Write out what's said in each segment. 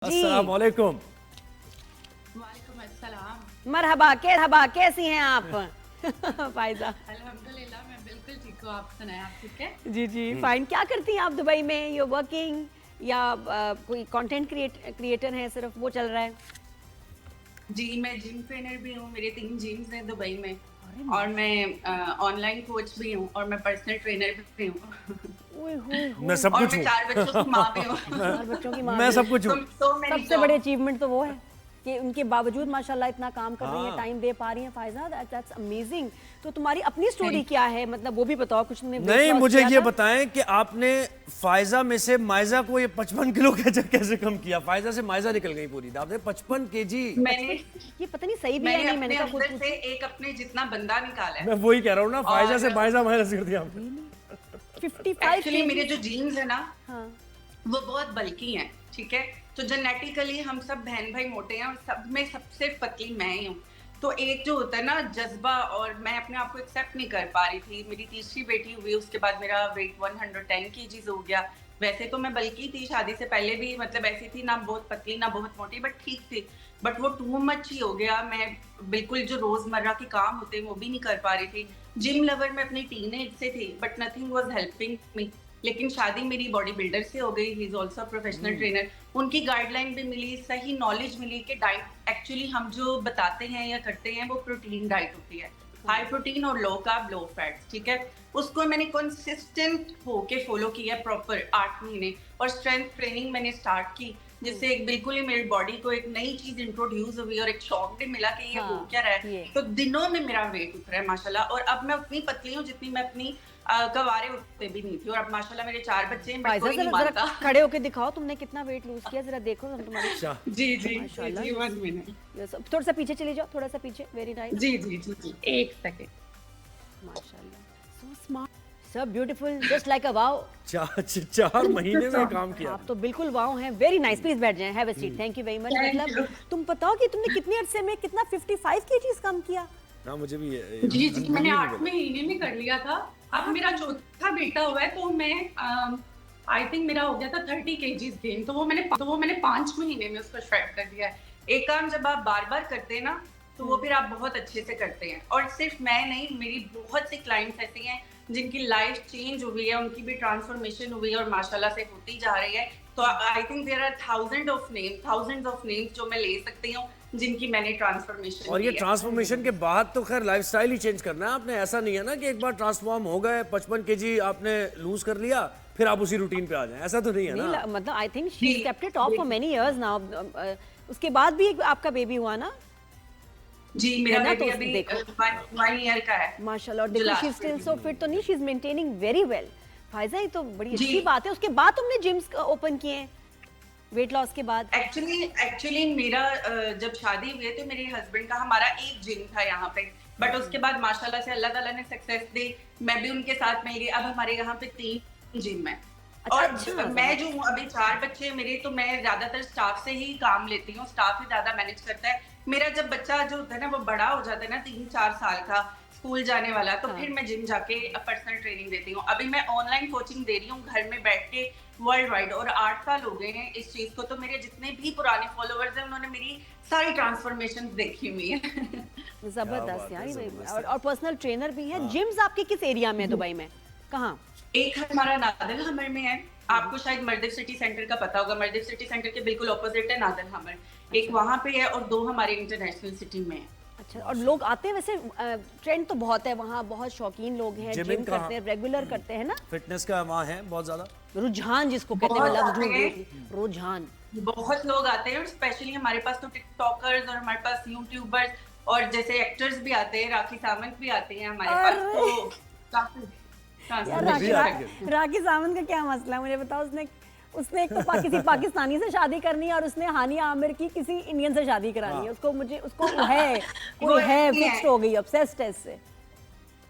अस्सलाम वालेकुम। वालेकुम अस्सलाम। मरहबा कैसी हैं आप? फायजा अल्हम्दुलिल्लाह मैं बिल्कुल ठीक हूँ। आप सुनाएं, आप ठीक है? जी फाइन। क्या करती हैं आप दुबई में? यू वर्किंग या कोई कंटेंट क्रिएटर हैं, सिर्फ वो चल रहा है? जी मैं जिम ट्रेनर भी हूँ, मेरे 3 जिम्स हैं दुबई में और मैं ऑनलाइन कोच भी हूँ और मैं पर्सनल ट्रेनर भी हूँ मैं सब और कुछ मैं हूँ। 4 बच्चों की माँ भी हूँ। चार बच्चों की माँ मैं भी सब हैं। कुछ हूँ। सबसे बड़े अचीवमेंट तो वो है कि उनके बावजूद माशाल्लाह इतना काम कर रही हैं, हाँ। टाइम दे पा रही हैं। Faiza, that's amazing. तो तुम्हारी अपनी स्टोरी क्या है, मतलब वो भी बताओ कुछ। तुमने weight नहीं, loss मुझे किया ये था? बताएं कि आपने फायजा में से मायजा को ये 55 किलो कैसे कम किया? फायजा से मायजा निकल गई पूरी। आपने 55 केजी। मैंने ये पता नहीं सही भी है मैंने नहीं, मैंने अपने कहा खुद अंदर से एक अपने जितना बंदा निकाला है। मैं वही कह रहा हूँ ना, फायजा से और- मायजा माइनस कर दिया आपने। 55 एक्चुअली मेरे जो जीन्स है ना हाँ वो बहुत बल्की हैं, ठीक है? तो जेनेटिकली हम सब बहन भाई मोटे हैं और सब में सबसे पतली मैं ही हूँ। तो एक जो होता है ना जज्बा, और मैं अपने आप को एक्सेप्ट नहीं कर पा रही थी। मेरी तीसरी बेटी हुई, उसके बाद मेरा वेट 110 केजीज हो गया। वैसे तो मैं बल्की थी, शादी से पहले भी मतलब ऐसी थी, ना बहुत पतली ना बहुत मोटी, बट ठीक थी। बट वो टू मच ही हो गया। मैं बिल्कुल जो रोजमर्रा के काम होते हैं वो भी नहीं कर पा रही थी। जिम लवर मैं अपनी टीनेज से थी, but nothing was helping me. लेकिन शादी मेरी बॉडी बिल्डर से हो गई, he is also professional trainer. उनकी गाइडलाइन भी मिली, सही नॉलेज मिली कि डाइट एक्चुअली हम जो बताते हैं या करते हैं वो प्रोटीन डाइट होती है, हाई प्रोटीन और लो कार्ब लो फैट्स, ठीक है? उसको मैंने कंसिस्टेंट होके फॉलो किया प्रॉपर 8 महीने। और स्ट्रेंथ ट्रेनिंग मैंने स्टार्ट की, जिससे एक बिल्कुल ही मेरी बॉडी को एक नई चीज इंट्रोड्यूस हुई और एक शॉक भी मिला कि ये हो क्या रहा है। तो दिनों में मेरा वेट उठ रहा है माशाल्लाह। और अब मैं उतनी पतली हूँ जितनी मैं अपनी कवारे उठते भी नहीं थी। और अब माशाल्लाह मेरे 4 बच्चे हैं, बट कोई नहीं जरा मानता। खड़े होके दिखाओ तुमने कितना वेट लूज किया, जरा देखो हम तुम्हारे। जी माशाल्लाह। जी 1 मिनट। ये सब थोड़ा सा पीछे चले जाओ, थोड़ा सा पीछे। Very nice. जी 1 सेकंड। माशाल्लाह, so smart, so beautiful, just like a wow. 4 महीने में काम किया। आप तो बिल्कुल वाओ हैं। Very nice. प्लीज बैठ जाएं, have a seat. Thank you very much. Thank मतलब तुम बताओ कि तुमने कितने अरसे में कितना 55 केजीज कम किया? हाँ, मुझे भी जी मैंने 8 महीने में कर लिया था। अब मेरा चौथा बेटा हुआ है, तो मैं आई थिंक मेरा हो गया था 30 केजीज गेन। तो वो मैंने 5 महीने में उसको श्रेड कर दिया है। एक काम जब आप बार बार करते हैं ना, तो वो फिर आप बहुत अच्छे से करते हैं। और सिर्फ मैं नहीं, मेरी बहुत सी क्लाइंट्स ऐसी हैं जिनकी लाइफ चेंज हुई है, उनकी भी ट्रांसफॉर्मेशन हुई है और माशाल्लाह से होती जा रही है। तो I think there are thousands of names जो मैं ले सकती हूँ जिनकी मैंने ट्रांसफॉर्मेशन। और ये ट्रांसफॉर्मेशन के बाद तो खैर लाइफस्टाइल ही चेंज करना है आपने। ऐसा नहीं है ना कि एक बार ट्रांसफॉर्म हो गए, 55 केजी आपने लूज कर लिया, फिर आप उसी रूटीन पे आ जाएं। ऐसा तो नहीं है ना। मतलब I think she kept it of for many years now. उसके बाद भी आपका बेबी हुआ ना? जी मेरा ना, तो बेबी अभी देखो 1 ईयर का है माशाल्लाह। और देखो she is still so fit, तो नहीं, she is maintaining very well. Faiza, ये तो बड़ी अच्छी बात है। उसके बाद तुमने जिम्स ओपन किए हैं वेट लॉस के बाद? एक्चुअली मेरा जब शादी हुई तो मेरे हस्बैंड का हमारा एक जिम था यहाँ पे, बट उसके बाद माशाल्लाह से अल्लाह ताला ने सक्सेस दी, मैं भी उनके साथ मिल गई। अब हमारे यहाँ पे 3 जिम है। और मैं जो हूँ, अभी 4 बच्चे मेरे, तो मैं ज्यादातर स्टाफ से ही काम लेती हूँ, स्टाफ ही ज्यादा मैनेज करता है। मेरा जब बच्चा जो होता है ना वो बड़ा हो जाता है ना, 3-4 साल का, स्कूल जाने वाला, तो फिर मैं जिम जाके पर्सनल ट्रेनिंग देती हूँ। अभी मैं ऑनलाइन कोचिंग दे रही हूँ घर में बैठ के वर्ल्ड वाइड, और 8 साल हो गए हैं इस चीज को। तो मेरे जितने भी पुराने फॉलोअर्स हैं उन्होंने मेरी सारी ट्रांसफॉर्मेशन देखी हुई है। जबरदस्त यार। और पर्सनल ट्रेनर भी है। जिम्स आपके किस एरिया में है दुबई में? कहाँ? एक हमारा नादल हमर में है, आपको शायद मर्दिफ सिटी सेंटर का पता होगा। मर्दिफ सिटी सेंटर के बिल्कुल ऑपोजिट है नादल हमर। एक वहाँ पे है और 2 हमारे इंटरनेशनल सिटी में है। अच्छा, और लोग आते हैं वैसे? ट्रेंड तो बहुत है वहाँ, बहुत शौकीन लोग हैं, जिम करते हैं, रेगुलर करते हैं ना। फिटनेस का वहाँ है बहुत ज्यादा रुझान जिसको कहते हैं, लफ्ज रुझान। बहुत लोग आते हैं, और स्पेशली हमारे पास तो टिकटॉकर्स और हमारे पास यूट्यूबर्स और जैसे एक्टर्स भी आते हैं, राखी सावंत भी आते हैं हमारे पास। तो काफी यार राखी सावंत का क्या मसला है मुझे बताओ? उसने एक तो किसी पाकिस्तानी से शादी करनी है और उसने हानिया आमिर की किसी इंडियन से शादी करानी है। उसको है फिक्स्ड हो गई, ऑब्सेस्ड है इससे।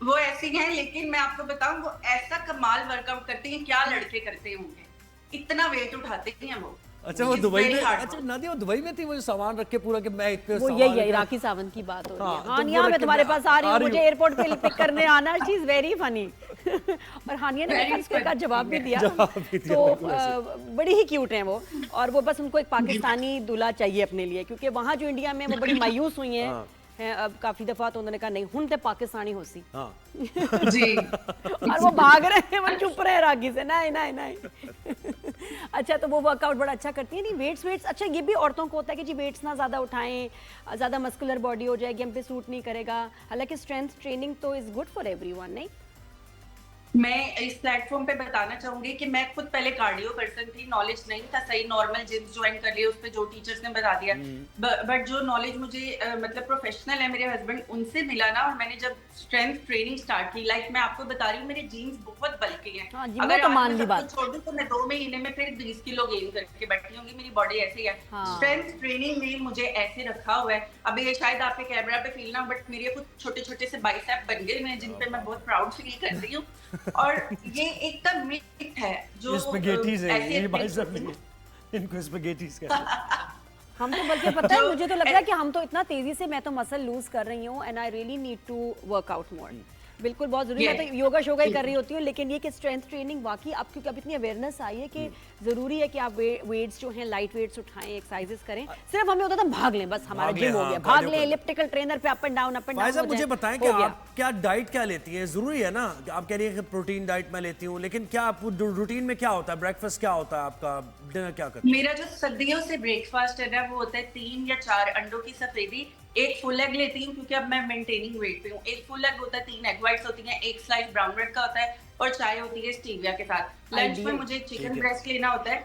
वो ऐसी हैं, लेकिन मैं आपको बताऊं वो ऐसा कमाल वर्कआउट करती हैं, क्या लड़के करते होंगे, इतना वेट उठाते हैं वो। अच्छा, वो दुबई में, अच्छा नादिया, वो दुबई में थी, वो सामान रख के पूरा कि मैं इतने वो यही राखी सावंत की बात हो रही है। हानिया, मैं तुम्हारे पास आ रही हूँ, मुझे एयरपोर्ट पे पिक करने आना। She is very funny. और हानिया ने Very इसका जवाब भी दिया। जवाब भी दिया, तो बिल्कुल बड़ी ही क्यूट हैं वो, और वो बस उनको एक पाकिस्तानी दूल्हा चाहिए अपने लिए, क्योंकि वहाँ जो इंडिया में वो बड़ी मायूस हुई हैं। हाँ। हैं अब काफी दफा तो उन्होंने कहा नहीं हुन ते पाकिस्तानी हो सी, हाँ जी और वो भाग रहे हैं, वो चुप रहे हैं रागी से, नहीं नहीं नहीं। अच्छा, तो वो वर्कआउट बड़ा अच्छा करती है। नहीं वेट्स अच्छा, ये भी औरतों को होता है कि जी वेट्स ना ज़्यादा उठाएं, ज़्यादा मस्कुलर बॉडी हो जाएगी, हम पे सूट नहीं करेगा। हालांकि स्ट्रेंथ ट्रेनिंग तो इज़ गुड फॉर एवरीवन, नहीं? मैं इस प्लेटफॉर्म पे बताना चाहूंगी कि मैं खुद पहले कार्डियो पर्सन थी, नॉलेज नहीं था, सही नॉर्मल जिम ज्वाइन कर लिया, उस पे जो टीचर्स ने बता दिया। बट जो नॉलेज मुझे मतलब प्रोफेशनल है मेरे हस्बैंड, उनसे मिला ना, और मैंने जब स्ट्रेंथ ट्रेनिंग स्टार्ट की, लाइक मैं आपको बता रही हूँ मेरे जीन्स बहुत बल्की हैं। हाँ, जी, अगर वो तो आज मान मैं ली सब बात। कुछ छोड़ दूं तो मैं 2 महीने में फिर 20 किलो गेन करके बैठी होंगी, मेरी बॉडी ऐसी है। हाँ। स्ट्रेंथ ट्रेनिंग में मुझे ऐसे रखा हुआ है, अभी ये शायद आपके कैमरा पे फील ना, बट मेरे कुछ छोटे छोटे से बाइसेप बन गए हैं जिन पे मैं बहुत प्राउड फील कर रही हूँ। और ये एकदम मिथ है जो स्पैगेटीज है, ऐसे ये बाइसेप नहीं है, इनको स्पैगेटीज कहते हैं। हम तो बल्कि पता है, मुझे तो लग रहा है कि हम तो इतना तेजी से, मैं तो मसल लूज कर रही हूँ, and I really need to work out more. बिल्कुल बहुत जरूरी है। मैं तो योगा शोगा ही कर रही होती हूँ, लेकिन ये कि स्ट्रेंथ ट्रेनिंग वाकई अब, क्योंकि अब इतनी अवेयरनेस आई है कि जरूरी है कि आप वेट्स जो हैं लाइट वेट्स उठाएं, एक्सरसाइजेस करें। सिर्फ हमें होता था भाग लें, बस हमारा भाग लें, जिम हो हाँ, गया, भाग cardio लें कर लें। इलिप्टिकल ट्रेनर पे अप एंड डाउन भाई मुझे बताएं कि हो गया। आप क्या डाइट क्या लेती हैं? जरूरी है ना कि आप कह रही हैं कि प्रोटीन डाइट मैं लेती हूँ, लेकिन क्या आप रूटीन में क्या होता है? ब्रेकफास्ट क्या होता है आपका? डिनर क्या करते हैं? मेरा जो सर्दियों से ब्रेकफास्ट है ना, वो होता है 3 या 4 अंडों की सफेदी, एक फुल एग लेती हूँ क्योंकि अब मैं मेंटेनिंग वेट पे हूँ। एक फुल एग होता है, 3 एग वाइट्स होती हैं, एक स्लाइस ब्राउन ब्रेड का होता है, और चाय होती है स्टीविया के साथ। लंच में मुझे चिकन ब्रेस्ट लेना होता है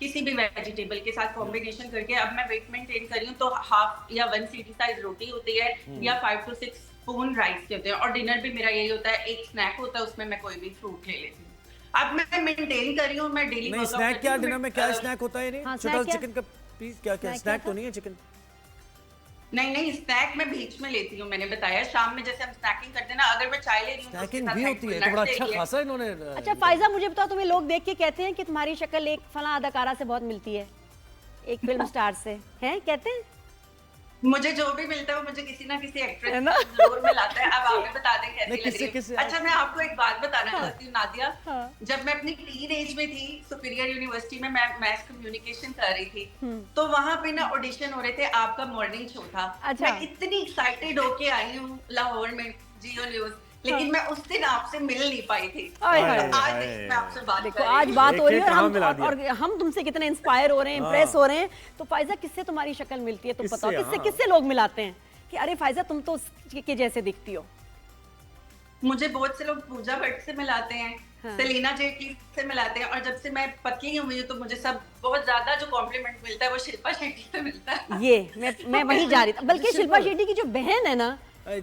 किसी भी वेजिटेबल के साथ कॉम्बिनेशन करके। अब मैं वेट मेंटेन कर रही हूँ तो हाफ या 1 सीटी साइज रोटी होती है, या 5 to 6 स्पून राइस के होते हैं, और डिनर भी मेरा यही होता है। एक स्नैक होता है, उसमें मैं कोई भी फ्रूट ले लेती हूँ। अब मैं मेंटेन कर रही हूँ, मैं डेली नहीं स्नैक क्या, डिनर में क्या स्नैक होता है? हाँ, छोटा snack क्या? चिकन का पीस, क्या क्या snack स्नैक क्या तो नहीं है चिकन? नहीं स्नैक मैं बीच में लेती हूँ। मैंने बताया शाम में जैसे हम स्नैकिंग करते हैं ना, अगर मैं चाय ले रही हूँ तो उसके स्नैकिंग साथ भी एक होती है, full तो बड़ा nuts अच्छा ले लिया। खासा इन्होंने। अच्छा फायजा, मुझे बताओ, तुम्हें लोग देख के कहते हैं कि तुम्हारी शक्ल एक फला अदाकारा से बहुत मिलती है, एक फिल्म स्टार से, हैं कहते हैं? मुझे जो भी मिलता है वो मुझे किसी ना किसी है एक्ट्रेस ना? जरूर मिलाता है। अब आप बता दें कैसी नहीं, लग रही किससे- है। अच्छा, मैं आपको एक बात बताना चाहती हूँ नादिया। हाँ। जब मैं अपनी टीन एज में थी, सुपीरियर यूनिवर्सिटी में मैं मैस कम्युनिकेशन कर रही थी, तो वहां पे ना ऑडिशन हो रहे थे, आपका मॉर्निंग शो था। अच्छा। मैं इतनी एक्साइटेड होके आई हूँ लाहौर में जियो न्यूज, लेकिन मैं उस दिन आपसे मिल नहीं पाई थी। हाय, हाय। तो आज मैं आपसे बात देखो कर रही आज हूँ। बात हो रही है, एक-एक कहाँ और मिला हम दिया। और हम तुमसे कितने इंस्पायर हो रहे हैं, इम्प्रेस हो रहे हैं। तो फायजा, किससे तुम्हारी शक्ल मिलती है? तुम किससे, बताओ किससे हाँ। किससे लोग मिलाते हैं कि अरे फायजा तुम तो उसके जैसे दिखती हो? मुझे बहुत से लोग पूजा भट्ट से मिलाते हैं, हाँ। सेलिना जेटली से मिलाते हैं, और जब से मैं पतली हुई हूँ तो मुझे सब बहुत ज्यादा जो कॉम्प्लीमेंट मिलता है वो शिल्पा शेट्टी से मिलता है। ये मैं वहीं जा रही थी, बल्कि शिल्पा शेट्टी की जो बहन है ना, हाँ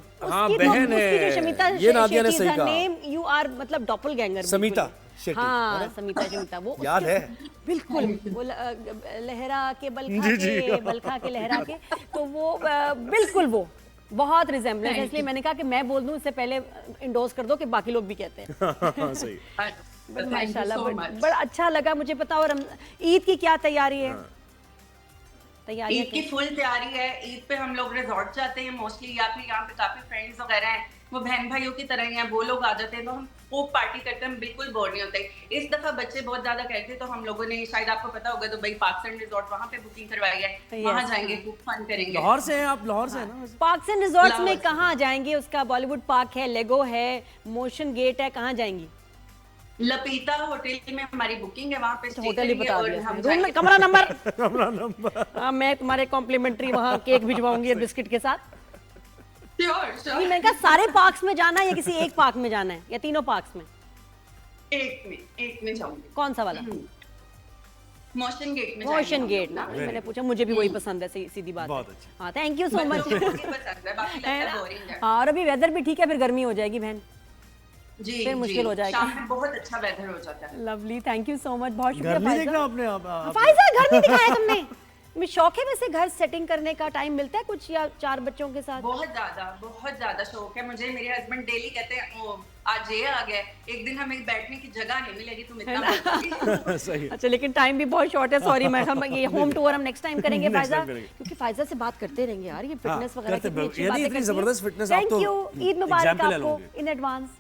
उसकी बहन उसकी जो शमिता है, ये नादिया ने शेट्टी सही is her कहा। name, you are मतलब डॉपलगैंगर। समीता शेट्टी, हाँ, है ना? समीता वो याद उसके- है? बिल्कुल, वो लहरा के बलखा जी, जी। के, बलखा के लहरा के, तो वो बिल्कुल वो बहुत रिजेम्बलेंस है। इसलिए मैंने कहा कि मैं बोल दूं, इससे पहले इंडोर्स कर दो कि बाकी लोग भी कहते हैं। हाँ, सही। बट Thank you माशाल्लाह, so much. बड़ा अच्छा लगा मुझे। पता, और ईद की क्या तैयारी है? तैयारियां ईद की फुल तैयारी है। ईद पे हम लोग रिजॉर्ट जाते हैं मोस्टली, या फिर यहाँ पे काफी फ्रेंड्स वगैरह हैं, वो बहन भाइयों की तरह ही हैं, वो लोग आ जाते हैं, तो हम खूब पार्टी करते हैं, हम बिल्कुल बोर नहीं होते। इस दफा बच्चे बहुत ज्यादा कहते हैं, तो हम लोगों ने, शायद आपको पता होगा, दुबई पार्क्स रिजॉर्ट वहाँ पे बुकिंग करवाई है, वहाँ जाएंगे, खूब फन करेंगे। लाहौर से हैं आप? लाहौर से है ना? पार्क्स एंड रिजॉर्ट्स में लाहौर से। कहाँ जाएंगे? उसका बॉलीवुड पार्क है, लेगो है, मोशन गेट है, कहाँ जाएंगी? लपीता होटल में हमारी बुकिंग है, वहाँ पे stay होटल ही करेंगे बता और दिया हम उसने। रूम में जाएंगे। कमरा नंबर। हमारा नंबर। हाँ, मैं तुम्हारे कॉम्प्लीमेंट्री वहाँ केक भिजवाऊंगी बिस्किट के साथ। Sure, sure। नहीं, मैंने कहा सारे पार्क्स में जाना है या किसी एक पार्क में जाना है, या तीनों पार्क्स में? एक में जाऊंगी। कौन सा वाला? मोशन गेट में मोशन जाएंगे गेट हम ना? लोग मैंने पूछा, मुझे भी वही पसंद है, सीधी बात है। बहुत अच्छा। हाँ, थैंक यू सो मच। बच्चों को ये पसंद है, बाकी लगता है boring है। हाँ, और अभी वेदर भी ठीक है, फिर गर्मी हो जाएगी बहन, जी, फिर मुश्किल हो जाएगा। शाम में बहुत अच्छा वेदर हो जाता है। Lovely, thank you so much, बहुत घर शुक्रिया नहीं देख फायजा। रहा आपने? आप फायजा, घर नहीं दिखाया तुमने? मैं शौक है वैसे घर सेटिंग करने का, टाइम मिलता है कुछ, या 4 बच्चों के साथ? बहुत ज्यादा शौक है मुझे। मेरे हस्बैंड डेली कहते हैं, ओ आज ये आ गया, एक दिन हमें बैठने की जगह नहीं मिलेगी, तुम इतना बोलोगी। सही है। अच्छा, लेकिन टाइम भी बहुत शॉर्ट है, सॉरी। मैं हम ये होम टूर हम नेक्स्ट टाइम करेंगे Next फायजा, time करेंगे। क्योंकि फायजा से बात करते रहेंगे यार, ये फिटनेस वगैरह करते कितनी अच्छी यानी बातें इतनी करती है। जबरदस्त fitness आप थैंक तो यू, ईद मुबारक example है आपको लोगों के। In advance.